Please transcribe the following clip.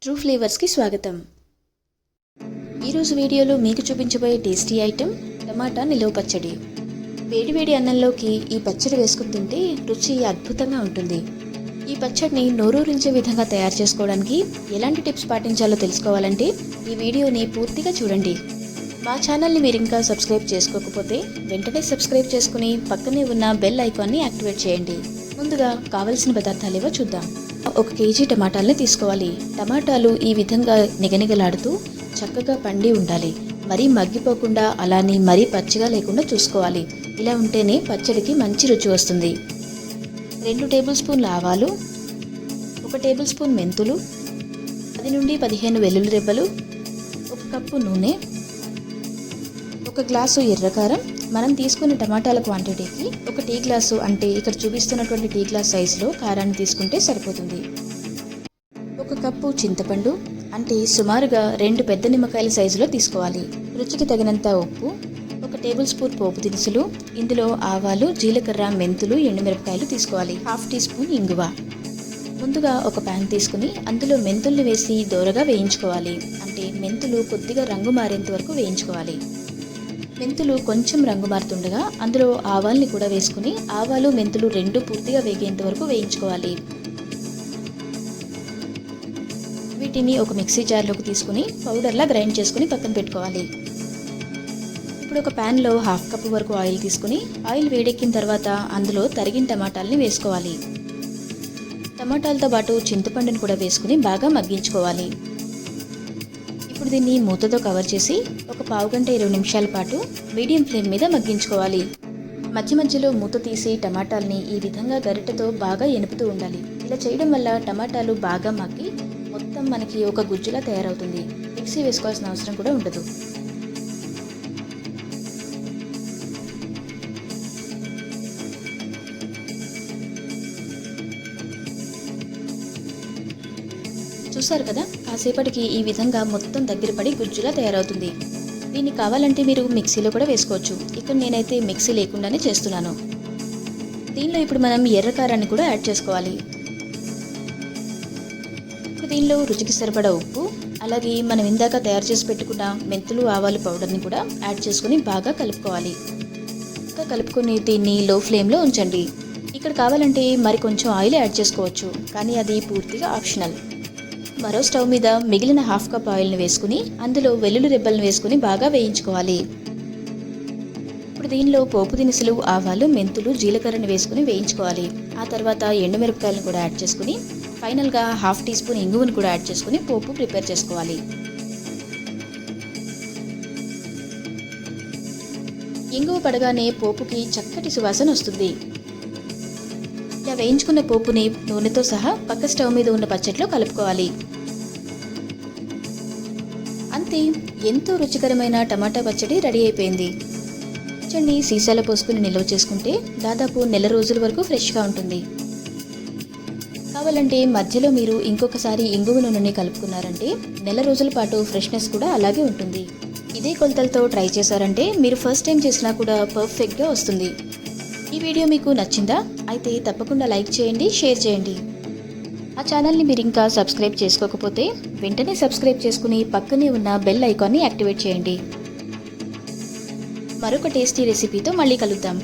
True ఫ్లేవర్స్కి స్వాగతం. ఈరోజు వీడియోలో మీకు చూపించబోయే టేస్టీ ఐటెం టమాటా నిలువ పచ్చడి. వేడివేడి అన్నంలోకి ఈ పచ్చడి వేసుకుని తింటే రుచి అద్భుతంగా ఉంటుంది. ఈ పచ్చడిని నోరూరించే విధంగా తయారు చేసుకోవడానికి ఎలాంటి టిప్స్ పాటించాలో తెలుసుకోవాలంటే ఈ వీడియోని పూర్తిగా చూడండి. మా ఛానల్ని మీరు ఇంకా సబ్స్క్రైబ్ చేసుకోకపోతే వెంటనే సబ్స్క్రైబ్ చేసుకుని పక్కనే ఉన్న బెల్ ఐకాన్ని యాక్టివేట్ చేయండి. ముందుగా కావలసిన పదార్థాలు ఏవో చూద్దాం. 1 కేజీ టమాటాలని తీసుకోవాలి. టమాటాలు ఈ విధంగా నిగనిగలాడుతూ చక్కగా పండి ఉండాలి. మరీ మగ్గిపోకుండా అలానే మరీ పచ్చిగా లేకుండా చూసుకోవాలి. ఇలా ఉంటేనే పచ్చడికి మంచి రుచి వస్తుంది. 2 టేబుల్ స్పూన్ల ఆవాలు, 1 టేబుల్ స్పూన్ మెంతులు, 10 నుండి 15 వెల్లుల్లి రెబ్బలు, 1 కప్పు నూనె, 1 గ్లాసు ఎర్రకారం. మనం తీసుకున్న టమాటాల క్వాంటిటీకి 1 టీ గ్లాసు, అంటే ఇక్కడ చూపిస్తున్నటువంటి టీ గ్లాస్ సైజులో కారాన్ని తీసుకుంటే సరిపోతుంది. 1 కప్పు చింతపండు, అంటే సుమారుగా 2 పెద్ద నిమ్మకాయల సైజులో తీసుకోవాలి. రుచికి తగినంత ఉప్పు, 1 టేబుల్ స్పూన్ పోపు దినుసులు, ఇందులో ఆవాలు, జీలకర్ర, మెంతులు, ఎండుమిరపకాయలు తీసుకోవాలి. 1/2 టీ స్పూన్ ఇంగువ. ముందుగా ఒక ప్యాన్ తీసుకుని అందులో మెంతుల్ని వేసి దోరగా వేయించుకోవాలి. అంటే మెంతులు కొద్దిగా రంగు మారేంత వరకు వేయించుకోవాలి. మెంతులు కొంచెం రంగు మారుతుండగా అందులో ఆవాల్ని కూడా వేసుకుని ఆవాలు, మెంతులు 2 పూర్తిగా వేగేంత వరకు వేయించుకోవాలి. వీటిని ఒక మిక్సీ జార్లోకి తీసుకుని పౌడర్లా గ్రైండ్ చేసుకుని పక్కన పెట్టుకోవాలి. ఇప్పుడు ఒక ప్యాన్లో 1/2 కప్పు వరకు ఆయిల్ తీసుకుని ఆయిల్ వేడెక్కిన తర్వాత అందులో తరిగిన టమాటాలని వేసుకోవాలి. టమాటాలతో పాటు చింతపండుని కూడా వేసుకుని బాగా మగ్గించుకోవాలి. ఇప్పుడు దీన్ని మూతతో కవర్ చేసి ఒక పావు గంట 20 నిమిషాల పాటు మీడియం ఫ్లేమ్ మీద మగ్గించుకోవాలి. మధ్య మధ్యలో మూత తీసి టమాటాలని ఈ విధంగా గరిటెతో బాగా ఎనుపుతూ ఉండాలి. ఇలా చేయడం వల్ల టమాటాలు బాగా మగ్గి మొత్తం మనకి ఒక గుజ్జులా తయారవుతుంది. మిక్సీ వేసుకోవాల్సిన అవసరం కూడా ఉండదు. చూసారు కదా, కాసేపటికి ఈ విధంగా మొత్తం దగ్గర పడి గుజ్జులా తయారవుతుంది. దీన్ని కావాలంటే మీరు మిక్సీలో కూడా వేసుకోవచ్చు. ఇక్కడ నేనైతే మిక్సీ లేకుండానే చేస్తున్నాను. దీనిలో ఇప్పుడు మనం ఎర్రకారాన్ని కూడా యాడ్ చేసుకోవాలి. ఇప్పుడు దీనిలో రుచికి సరిపడా ఉప్పు, అలాగే మనం ఇందాక తయారు చేసి పెట్టుకున్న మెంతులు, ఆవాలు పౌడర్ని కూడా యాడ్ చేసుకుని బాగా కలుపుకోవాలి. ఇంకా కలుపుకొని దీన్ని లో ఫ్లేమ్లో ఉంచండి. ఇక్కడ కావాలంటే మరి కొంచెం ఆయిల్ యాడ్ చేసుకోవచ్చు, కానీ అది పూర్తిగా ఆప్షనల్. మరో స్టవ్ మీద మిగిలిన 1/2 కప్ ఆయిల్ని వేసుకుని అందులో వెల్లుల్లి రెబ్బలను వేసుకుని బాగా వేయించుకోవాలి. ఇప్పుడు దీనిలో పోపు దినుసులు, ఆవాలు, మెంతులు, జీలకర్రని వేసుకుని వేయించుకోవాలి. ఆ తర్వాత ఎండుమిరపకాయలను కూడా యాడ్ చేసుకుని ఫైనల్గా 1/2 టీ స్పూన్ ఇంగువను కూడా యాడ్ చేసుకుని పోపు ప్రిపేర్ చేసుకోవాలి. ఇంగువ పడగానే పోపుకి చక్కటి సువాసన వస్తుంది. ఇలా వేయించుకున్న పోపుని నూనెతో సహా పక్క స్టవ్ మీద ఉన్న పచ్చడిలో కలుపుకోవాలి. అంతే, ఎంతో రుచికరమైన టమాటా పచ్చడి రెడీ అయిపోయింది. పచ్చడిని సీసాలో పోసుకుని నిల్వ చేసుకుంటే దాదాపు నెల రోజుల వరకు ఫ్రెష్గా ఉంటుంది. కావాలంటే మధ్యలో మీరు ఇంకొకసారి ఇంగువ నూనెని కలుపుకున్నారంటే నెల రోజుల పాటు ఫ్రెష్నెస్ కూడా అలాగే ఉంటుంది. ఇదే కొలతలతో ట్రై చేశారంటే మీరు ఫస్ట్ టైం చేసినా కూడా పర్ఫెక్ట్గా వస్తుంది. ఈ వీడియో మీకు నచ్చిందా? అయితే తప్పకుండా లైక్ చేయండి, షేర్ చేయండి. ఆ ఛానల్ని మీరు ఇంకా సబ్స్క్రైబ్ చేసుకోకపోతే వెంటనే సబ్స్క్రైబ్ చేసుకుని పక్కనే ఉన్న బెల్ ఐకాన్ని యాక్టివేట్ చేయండి. మరొక టేస్టీ రెసిపీతో మళ్ళీ కలుద్దాం.